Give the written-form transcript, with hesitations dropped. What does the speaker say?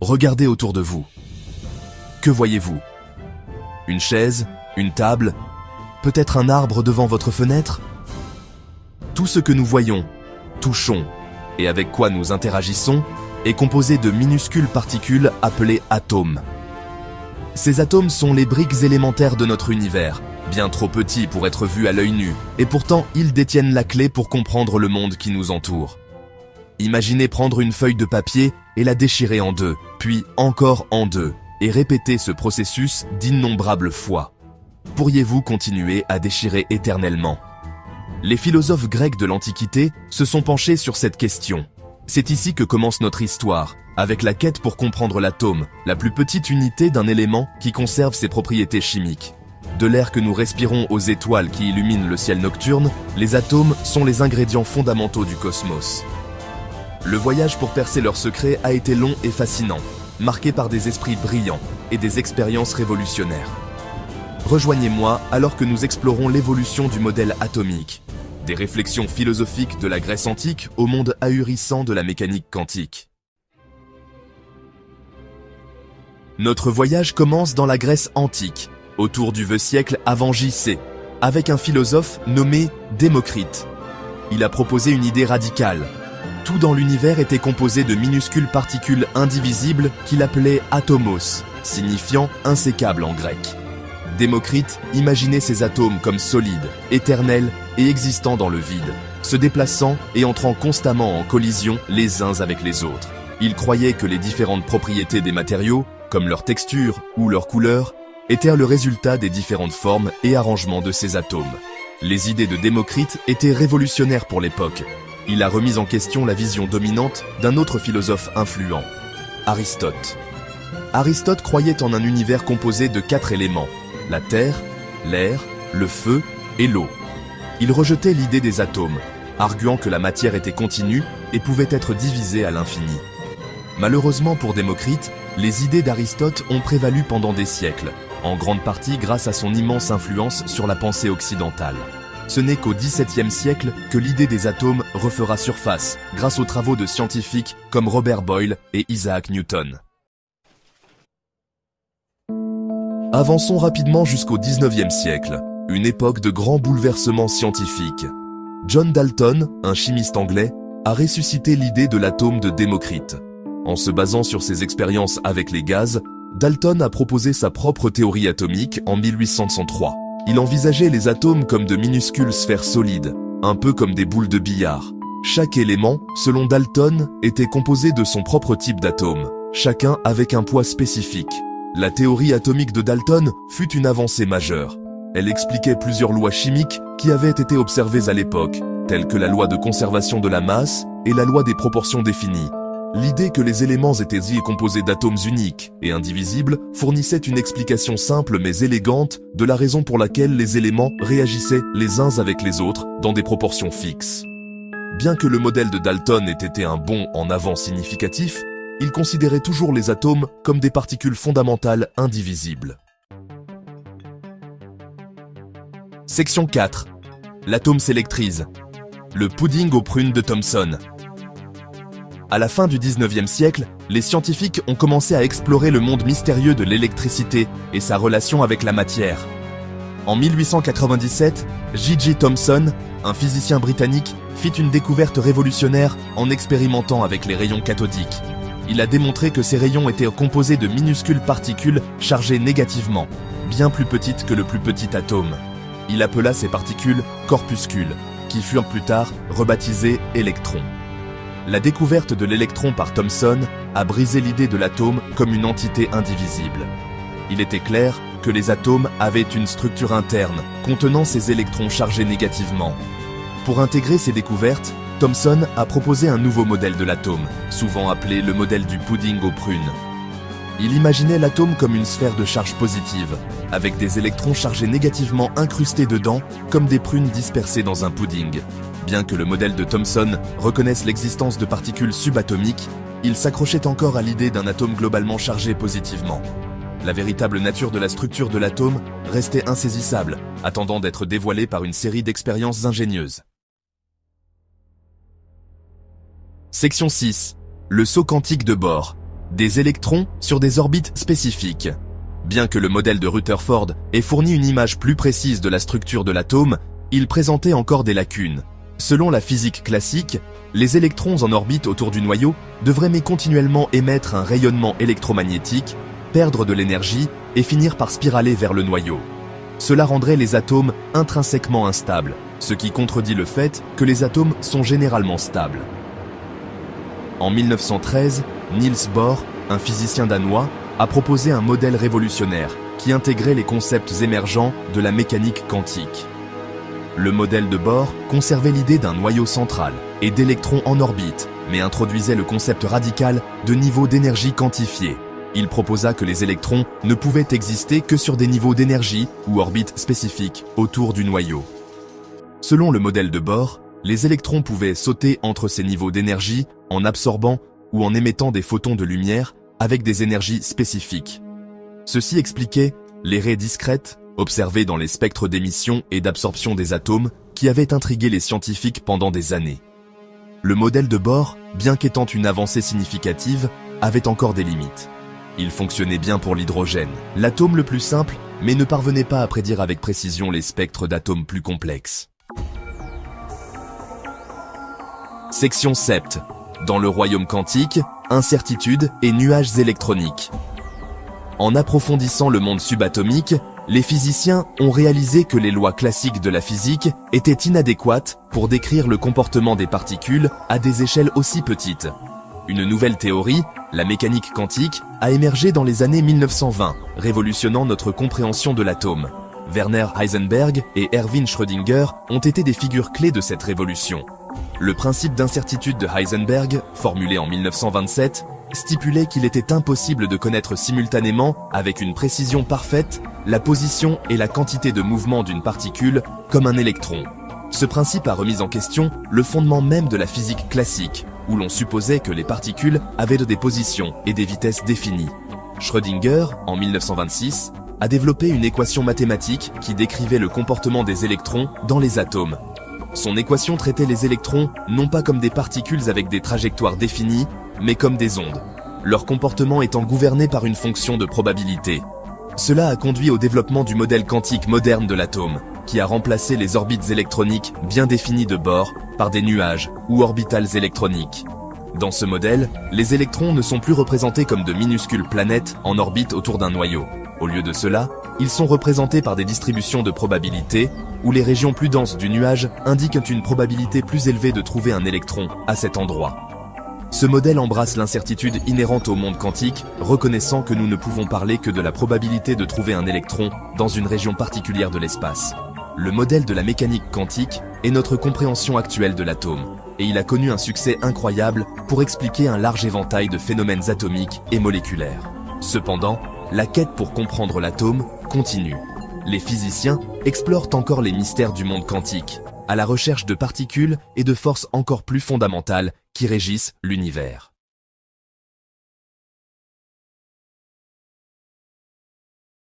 regardez autour de vous. Que voyez-vous? Une chaise? Une table? Peut-être un arbre devant votre fenêtre? Tout ce que nous voyons, touchons et avec quoi nous interagissons est composé de minuscules particules appelées atomes. Ces atomes sont les briques élémentaires de notre univers, bien trop petits pour être vus à l'œil nu, et pourtant ils détiennent la clé pour comprendre le monde qui nous entoure. Imaginez prendre une feuille de papier et la déchirer en deux, puis encore en deux, et répéter ce processus d'innombrables fois. Pourriez-vous continuer à déchirer éternellement? Les philosophes grecs de l'Antiquité se sont penchés sur cette question. C'est ici que commence notre histoire, avec la quête pour comprendre l'atome, la plus petite unité d'un élément qui conserve ses propriétés chimiques. De l'air que nous respirons aux étoiles qui illuminent le ciel nocturne, les atomes sont les ingrédients fondamentaux du cosmos. Le voyage pour percer leurs secrets a été long et fascinant, marqué par des esprits brillants et des expériences révolutionnaires. Rejoignez-moi alors que nous explorons l'évolution du modèle atomique, des réflexions philosophiques de la Grèce antique au monde ahurissant de la mécanique quantique. Notre voyage commence dans la Grèce antique, autour du VIe siècle avant J.C., avec un philosophe nommé Démocrite. Il a proposé une idée radicale. Tout dans l'univers était composé de minuscules particules indivisibles qu'il appelait atomos, signifiant insécable en grec. Démocrite imaginait ces atomes comme solides, éternels et existant dans le vide, se déplaçant et entrant constamment en collision les uns avec les autres. Il croyait que les différentes propriétés des matériaux, comme leur texture ou leur couleur, étaient le résultat des différentes formes et arrangements de ces atomes. Les idées de Démocrite étaient révolutionnaires pour l'époque. Il a remis en question la vision dominante d'un autre philosophe influent, Aristote. Aristote croyait en un univers composé de 4 éléments, la terre, l'air, le feu et l'eau. Il rejetait l'idée des atomes, arguant que la matière était continue et pouvait être divisée à l'infini. Malheureusement pour Démocrite, les idées d'Aristote ont prévalu pendant des siècles, en grande partie grâce à son immense influence sur la pensée occidentale. Ce n'est qu'au XVIIe siècle que l'idée des atomes refera surface, grâce aux travaux de scientifiques comme Robert Boyle et Isaac Newton. Avançons rapidement jusqu'au XIXe siècle, une époque de grands bouleversements scientifiques. John Dalton, un chimiste anglais, a ressuscité l'idée de l'atome de Démocrite. En se basant sur ses expériences avec les gaz, Dalton a proposé sa propre théorie atomique en 1863. Il envisageait les atomes comme de minuscules sphères solides, un peu comme des boules de billard. Chaque élément, selon Dalton, était composé de son propre type d'atome, chacun avec un poids spécifique. La théorie atomique de Dalton fut une avancée majeure. Elle expliquait plusieurs lois chimiques qui avaient été observées à l'époque, telles que la loi de conservation de la masse et la loi des proportions définies. L'idée que les éléments étaient composés d'atomes uniques et indivisibles fournissait une explication simple mais élégante de la raison pour laquelle les éléments réagissaient les uns avec les autres dans des proportions fixes. Bien que le modèle de Dalton ait été un bond en avant significatif, il considérait toujours les atomes comme des particules fondamentales indivisibles. Section 4. L'atome s'électrise. Le pudding aux prunes de Thomson. À la fin du XIXe siècle, les scientifiques ont commencé à explorer le monde mystérieux de l'électricité et sa relation avec la matière. En 1897, J.J. Thomson, un physicien britannique, fit une découverte révolutionnaire en expérimentant avec les rayons cathodiques. Il a démontré que ces rayons étaient composés de minuscules particules chargées négativement, bien plus petites que le plus petit atome. Il appela ces particules corpuscules, qui furent plus tard rebaptisés électrons. La découverte de l'électron par Thomson a brisé l'idée de l'atome comme une entité indivisible. Il était clair que les atomes avaient une structure interne contenant ces électrons chargés négativement. Pour intégrer ces découvertes, Thomson a proposé un nouveau modèle de l'atome, souvent appelé le modèle du pudding aux prunes. Il imaginait l'atome comme une sphère de charge positive, avec des électrons chargés négativement incrustés dedans, comme des prunes dispersées dans un pudding. Bien que le modèle de Thomson reconnaisse l'existence de particules subatomiques, il s'accrochait encore à l'idée d'un atome globalement chargé positivement. La véritable nature de la structure de l'atome restait insaisissable, attendant d'être dévoilée par une série d'expériences ingénieuses. Section 6. Le saut quantique de Bohr. des électrons sur des orbites spécifiques. Bien que le modèle de Rutherford ait fourni une image plus précise de la structure de l'atome, il présentait encore des lacunes. Selon la physique classique, les électrons en orbite autour du noyau devraient mais continuellement émettre un rayonnement électromagnétique, perdre de l'énergie et finir par spiraler vers le noyau. Cela rendrait les atomes intrinsèquement instables, ce qui contredit le fait que les atomes sont généralement stables. En 1913, Niels Bohr, un physicien danois, a proposé un modèle révolutionnaire qui intégrait les concepts émergents de la mécanique quantique. Le modèle de Bohr conservait l'idée d'un noyau central et d'électrons en orbite, mais introduisait le concept radical de niveau d'énergie quantifié. Il proposa que les électrons ne pouvaient exister que sur des niveaux d'énergie ou orbites spécifiques autour du noyau. Selon le modèle de Bohr, les électrons pouvaient sauter entre ces niveaux d'énergie en absorbant ou en émettant des photons de lumière avec des énergies spécifiques. Ceci expliquait les raies discrètes observées dans les spectres d'émission et d'absorption des atomes qui avaient intrigué les scientifiques pendant des années. Le modèle de Bohr, bien qu'étant une avancée significative, avait encore des limites. Il fonctionnait bien pour l'hydrogène, l'atome le plus simple, mais ne parvenait pas à prédire avec précision les spectres d'atomes plus complexes. Section 7. Dans le royaume quantique, incertitudes et nuages électroniques. En approfondissant le monde subatomique, les physiciens ont réalisé que les lois classiques de la physique étaient inadéquates pour décrire le comportement des particules à des échelles aussi petites. Une nouvelle théorie, la mécanique quantique, a émergé dans les années 1920, révolutionnant notre compréhension de l'atome. Werner Heisenberg et Erwin Schrödinger ont été des figures clés de cette révolution. Le principe d'incertitude de Heisenberg, formulé en 1927, stipulait qu'il était impossible de connaître simultanément, avec une précision parfaite, la position et la quantité de mouvement d'une particule comme un électron. Ce principe a remis en question le fondement même de la physique classique, où l'on supposait que les particules avaient des positions et des vitesses définies. Schrödinger, en 1926, a développé une équation mathématique qui décrivait le comportement des électrons dans les atomes. Son équation traitait les électrons non pas comme des particules avec des trajectoires définies, mais comme des ondes, leur comportement étant gouverné par une fonction de probabilité. Cela a conduit au développement du modèle quantique moderne de l'atome, qui a remplacé les orbites électroniques bien définies de Bohr par des nuages ou orbitales électroniques. Dans ce modèle, les électrons ne sont plus représentés comme de minuscules planètes en orbite autour d'un noyau. Au lieu de cela, ils sont représentés par des distributions de probabilité, où les régions plus denses du nuage indiquent une probabilité plus élevée de trouver un électron à cet endroit. Ce modèle embrasse l'incertitude inhérente au monde quantique, reconnaissant que nous ne pouvons parler que de la probabilité de trouver un électron dans une région particulière de l'espace. Le modèle de la mécanique quantique est notre compréhension actuelle de l'atome, et il a connu un succès incroyable pour expliquer un large éventail de phénomènes atomiques et moléculaires. Cependant, la quête pour comprendre l'atome continue. Les physiciens explorent encore les mystères du monde quantique, à la recherche de particules et de forces encore plus fondamentales qui régissent l'univers.